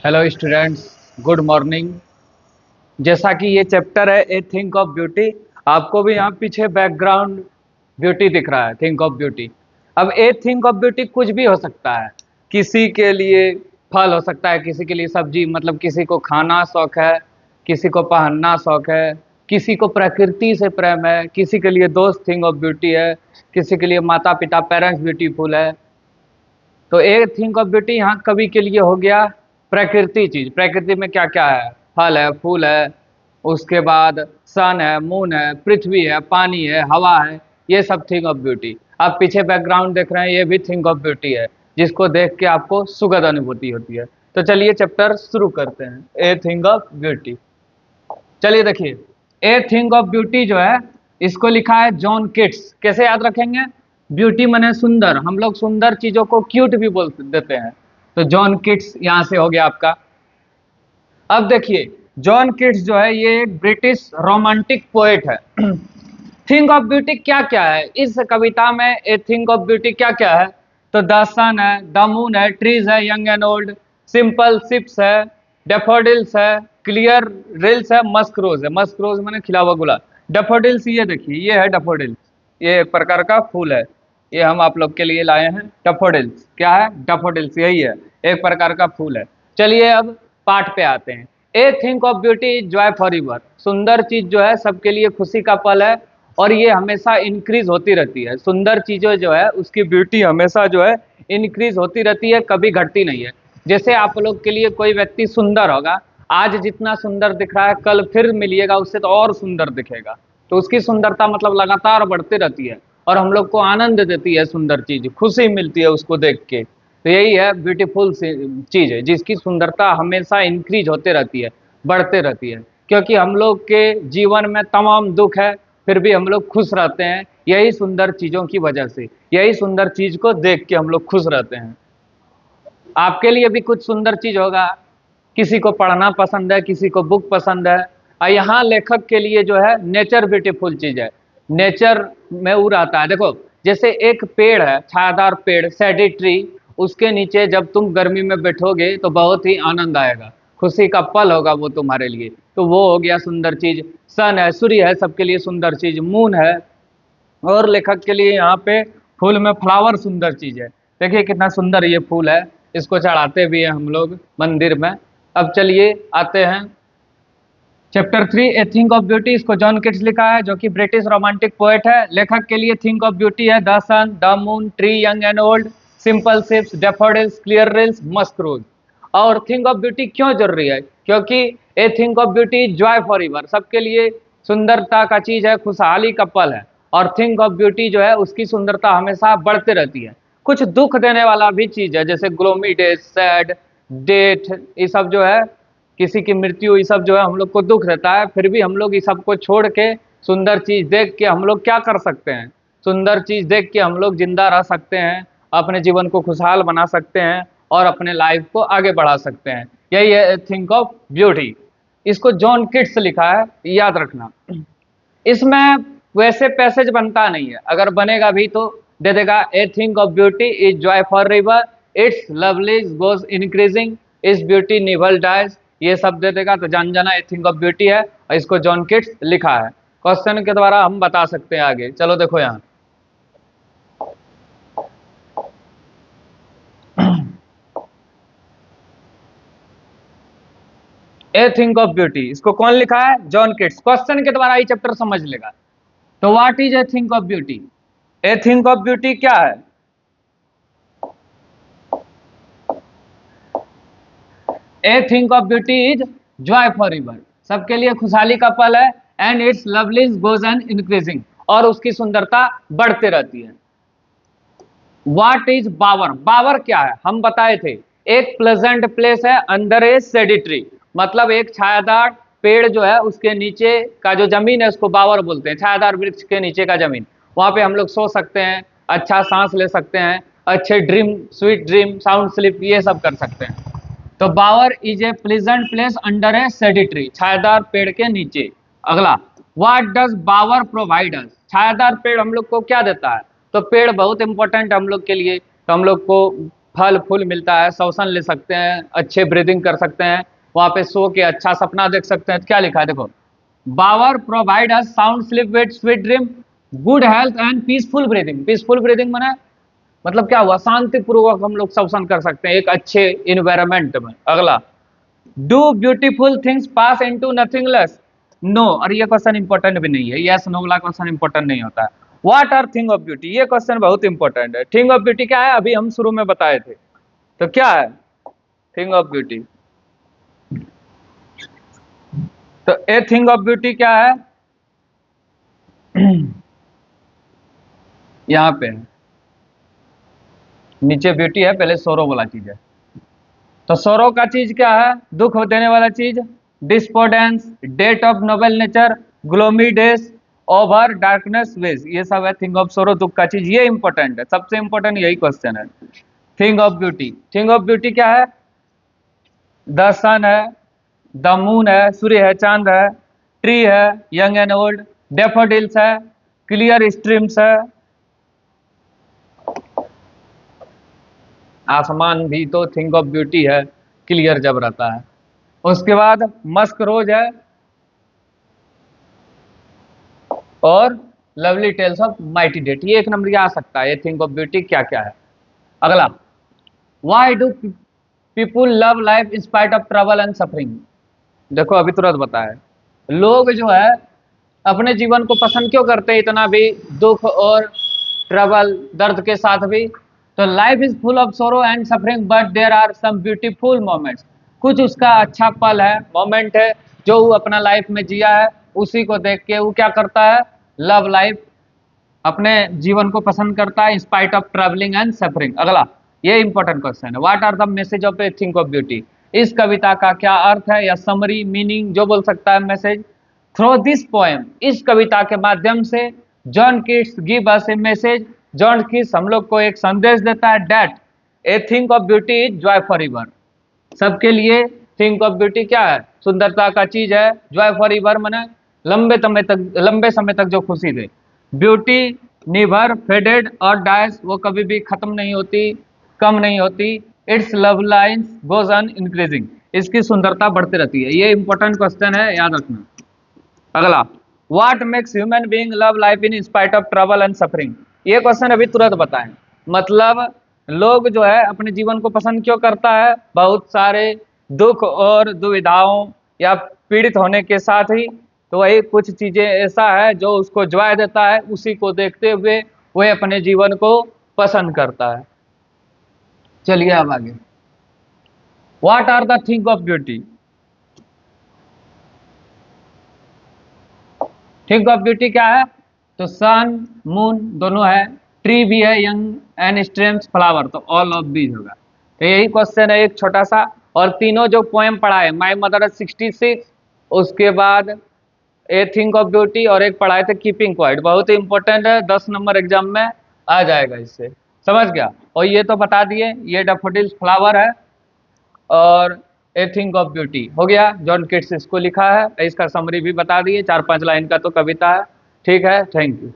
Hello students, good morning. जैसा कि ये चैप्टर है ए थिंक ऑफ ब्यूटी, आपको भी यहाँ पीछे बैकग्राउंड ब्यूटी दिख रहा है, थिंक ऑफ ब्यूटी। अब ए थिंक ऑफ ब्यूटी कुछ भी हो सकता है। किसी के लिए फल हो सकता है, किसी के लिए सब्जी, मतलब किसी को खाना शौक है, किसी को पहनना शौक है, किसी को प्रकृति से प्रेम है, किसी के लिए दोस्त थिंक ऑफ ब्यूटी है, किसी के लिए माता पिता पेरेंट्स ब्यूटीफुल है। तो एक थिंक ऑफ ब्यूटी यहाँ कवि के लिए हो गया प्रकृति चीज। प्रकृति में क्या क्या है? फल है, फूल है, उसके बाद सन है, मून है, पृथ्वी है, पानी है, हवा है, ये सब थिंक ऑफ ब्यूटी। आप पीछे बैकग्राउंड देख रहे हैं, ये भी थिंक ऑफ ब्यूटी है, जिसको देख के आपको सुखद अनुभूति होती है। तो चलिए चैप्टर शुरू करते हैं, ए थिंक ऑफ ब्यूटी। चलिए देखिए, ए थिंक ऑफ ब्यूटी जो है, इसको लिखा है जॉन किट्स। कैसे याद रखेंगे? ब्यूटी मने सुंदर, हम लोग सुंदर चीजों को क्यूट भी बोल देते हैं। तो जॉन किट्स यहां से हो गया आपका। अब देखिए, जॉन किट्स जो है ये एक ब्रिटिश रोमांटिक पोएट है। थिंक ऑफ ब्यूटी क्या क्या है इस कविता में? ए थिंक ऑफ ब्यूटी क्या क्या है? तो द सन है, द मून है, ट्रीज है young and old, simple sheeps है, डेफोडिल्स है, क्लियर रिल्स है, मस्क रोज है। मस्क रोज मैंने खिला हुआ गुलाब। डेफोडिल्स ये देखिए, ये है डेफोडिल्स, ये एक प्रकार का फूल है। ये हम आप लोग के लिए लाए हैं डेफोडिल्स। क्या है? डेफोडिल्स, यही है, एक प्रकार का फूल है। चलिए अब पाठ पे आते हैं। A thing of beauty is joy for ever. सुंदर चीज जो है सबके लिए खुशी का पल है, और ये हमेशा इंक्रीज होती रहती है। सुंदर चीजें जो है उसकी ब्यूटी हमेशा जो है इंक्रीज होती रहती है, कभी घटती नहीं है। जैसे आप लोग के लिए कोई व्यक्ति सुंदर होगा, आज जितना सुंदर दिख रहा है कल फिर मिलिएगा उससे तो और सुंदर दिखेगा। तो उसकी सुंदरता मतलब लगातार बढ़ती रहती है, और हम लोग को आनंद देती है सुंदर चीज, खुशी मिलती है उसको देख के। तो यही है ब्यूटीफुल चीज है, जिसकी सुंदरता हमेशा इंक्रीज होते रहती है, बढ़ते रहती है। क्योंकि हम लोग के जीवन में तमाम दुख है, फिर भी हम लोग खुश रहते हैं, यही सुंदर चीजों की वजह से। यही सुंदर चीज को देख के हम लोग खुश रहते हैं। आपके लिए भी कुछ सुंदर चीज होगा, किसी को पढ़ना पसंद है, किसी को बुक पसंद है। और यहाँ लेखक के लिए जो है नेचर ब्यूटीफुल चीज है। नेचर में उड़ आता है। देखो, जैसे एक पेड़ है, छायादार पेड़, शेडी ट्री, उसके नीचे जब तुम गर्मी में बैठोगे तो बहुत ही आनंद आएगा, खुशी का पल होगा वो तुम्हारे लिए। तो वो हो गया सुंदर चीज। सन है, सूर्य है, सबके लिए सुंदर चीज। मून है, और लेखक के लिए यहाँ पे फूल में फ्लावर सुंदर चीज है। देखिए कितना सुंदर ये फूल है, इसको चढ़ाते भी हैं हम लोग मंदिर में। अब चलिए आते हैं chapter 3, A thing of beauty. इसको जॉन किट्स लिखा है, जो कि ब्रिटिश रोमांटिक पोएट है। लेखक के लिए थिंक ऑफ ब्यूटी है the sun, the moon, tree young and old, simple ships, daffodils, clear rills, musk rose. और थिंक ऑफ ब्यूटी क्यों जरूरी है? क्योंकि a thing of beauty joy for ever, सबके लिए सुंदरता का चीज है, खुशहाली का पल है। और थिंक ऑफ ब्यूटी जो है उसकी सुंदरता हमेशा बढ़ते रहती है। कुछ दुख देने वाला भी चीज है, जैसे ग्लोमी डेज, सैड डेथ, ये सब जो है, किसी की मृत्यु, ये सब जो है हम लोग को दुख देता है। फिर भी हम लोग ये सब को छोड़ के सुंदर चीज देख के हम लोग क्या कर सकते हैं? सुंदर चीज देख के हम लोग जिंदा रह सकते हैं, अपने जीवन को खुशहाल बना सकते हैं, और अपने लाइफ को आगे बढ़ा सकते हैं। यही है थिंक ऑफ ब्यूटी। इसको जॉन किट्स लिखा है, याद रखना। इसमें वैसे पैसेज बनता नहीं है, अगर बनेगा भी तो दे देगा a thing of beauty is joy for ever, its lovely goes increasing, is beauty never dies, ये सब दे देगा। तो जान जाना ए थिंक ऑफ ब्यूटी है, और इसको जॉन किट्स लिखा है। क्वेश्चन के द्वारा हम बता सकते हैं आगे। चलो देखो यहाँ, ए थिंक ऑफ ब्यूटी, इसको कौन लिखा है? John Keats. क्वेश्चन के द्वारा ये चैप्टर समझ लेगा। तो what is a thing of beauty? A thing of beauty क्या है? A thing of beauty is joy for ever, सबके लिए खुशहाली का पल है। And its loveliness goes and increasing, और उसकी सुंदरता बढ़ते रहती है। व्हाट इज बावर? बावर क्या है? हम बताए थे, एक प्लेजेंट प्लेस है अंडर ए शेडी ट्री, मतलब एक छायादार पेड़ जो है उसके नीचे का जो जमीन है उसको बावर बोलते हैं। छायादार वृक्ष के नीचे का जमीन, वहां पे हम लोग सो सकते हैं, अच्छा सांस ले सकते हैं, अच्छे dream, sweet dream, sound sleep, ये सब कर सकते हैं। तो bower is a pleasant place under a shady tree, छायादार पेड़ के नीचे। अगला, what does bower provide us? छायादार पेड़ हम लोग को क्या देता है? तो पेड़ बहुत इंपॉर्टेंट है हम लोग के लिए। तो हम लोग को फल फूल मिलता है, श्वसन ले सकते हैं, अच्छे ब्रीदिंग कर सकते हैं, वहां पे सो के अच्छा सपना देख सकते हैं। तो क्या लिखा है देखो, bower provide us sound sleep with sweet dream, good health and peaceful breathing. Peaceful breathing माने मतलब क्या हुआ, शांति पूर्वक हम लोग श्वसन कर सकते हैं एक अच्छे इन्वायरमेंट में। अगला, do beautiful things pass into nothingness, no. और ये क्वेश्चन इंपॉर्टेंट भी नहीं है, यस नो वाला क्वेश्चन इंपॉर्टेंट नहीं होता है। What are thing of beauty, ये क्वेश्चन बहुत इंपॉर्टेंट है। थिंग ऑफ ब्यूटी क्या है, अभी हम शुरू में बताए थे। तो क्या है थिंग ऑफ ब्यूटी? तो ए थिंग ऑफ ब्यूटी क्या है यहाँ पे है, नीचे ब्यूटी है, पहले सोरो वाला चीज है। तो सोरो का चीज क्या है, दुख देने वाला चीज, डिस्पोडेंस, डेट of noble nature, gloomy days, over darkness ways, ये सब है थिंग ऑफ सोरो, दुख का चीज। ये इंपॉर्टेंट है, सबसे इंपॉर्टेंट यही क्वेश्चन है। Thing of beauty, thing of beauty क्या है, द सन है, द मून है, सूर्य है, चांद है, ट्री है, यंग एंड ओल्ड, डेफोडिल्स है, क्लियर स्ट्रीम्स है, आसमान भी तो थिंग ऑफ ब्यूटी है, क्लियर जब रहता है। उसके बाद मस्क रोज है और lovely tales of mighty dead, ये एक नंबर आ सकता है। ये थिंग ऑफ ब्यूटी क्या क्या है। अगला, why do people love life in spite of trouble and suffering, देखो अभी तुरंत बताया, लोग जो है अपने जीवन को पसंद क्यों करते हैं इतना भी दुख और ट्रबल दर्द के साथ भी। तो life is full of sorrow and suffering but there are some beautiful moments, कुछ उसका अच्छा पल है, मोमेंट है जो वो अपना लाइफ में जिया है, उसी को देख के वो क्या करता है, लव लाइफ, अपने जीवन को पसंद करता है, inspite of travelling and suffering. अगला, ये इंपॉर्टेंट क्वेश्चन है, what are the message of a thing of beauty, इस कविता का क्या अर्थ है, या समरी मीनिंग जो बोल सकता है मैसेज। थ्रू दिस पोएम, इस कविता के माध्यम से जॉन किट्स गिव अस ए मैसेज, जॉन किट्स हम लोग को एक संदेश देता है, that A thing of beauty is joy for ever, सबके लिए थिंग ऑफ ब्यूटी क्या है, सुंदरता का चीज है, जॉय फॉर एवर माने लंबे समय तक जो खुशी दे। ब्यूटी निवर फेडेड और डाइस, वो कभी भी खत्म नहीं होती, कम नहीं होती। It's love lines goes on increasing, इसकी सुंदरता बढ़ती रहती है। ये इंपॉर्टेंट क्वेश्चन है, याद रखना। अगला, what makes human being love life in spite of trouble and suffering, ये क्वेश्चन अभी तुरंत बताएं। मतलब लोग जो है अपने जीवन को पसंद क्यों करता है, बहुत सारे दुख और दुविधाओं या पीड़ित होने के साथ ही, तो वही कुछ चीजें ऐसा है जो उसको जॉय देता है, उसी को देखते हुए वह अपने जीवन को पसंद करता है। चलिए अब आगे, what are the thing of beauty, thing of beauty क्या है, तो सन मून दोनों है, ट्री भी है, यंग एंड स्ट्रेम्स फ्लावर, तो ऑल ऑफ दीज होगा। तो यही क्वेश्चन है एक छोटा सा। और तीनों जो पोएम पढ़ा है, माई मदर 66, उसके बाद ए थिंग ऑफ ब्यूटी, और एक पढ़ाए थे कीपिंग क्वाइट, बहुत ही इंपॉर्टेंट है, 10 नंबर एग्जाम में आ जाएगा इससे, समझ गया। और ये तो बता दिए, ये डैफोडिल्स फ्लावर है और ए थिंग ऑफ ब्यूटी हो गया, जॉन किट्स इसको लिखा है, इसका समरी भी बता दिए, 4-5 लाइन का तो कविता है। ठीक है, थैंक यू।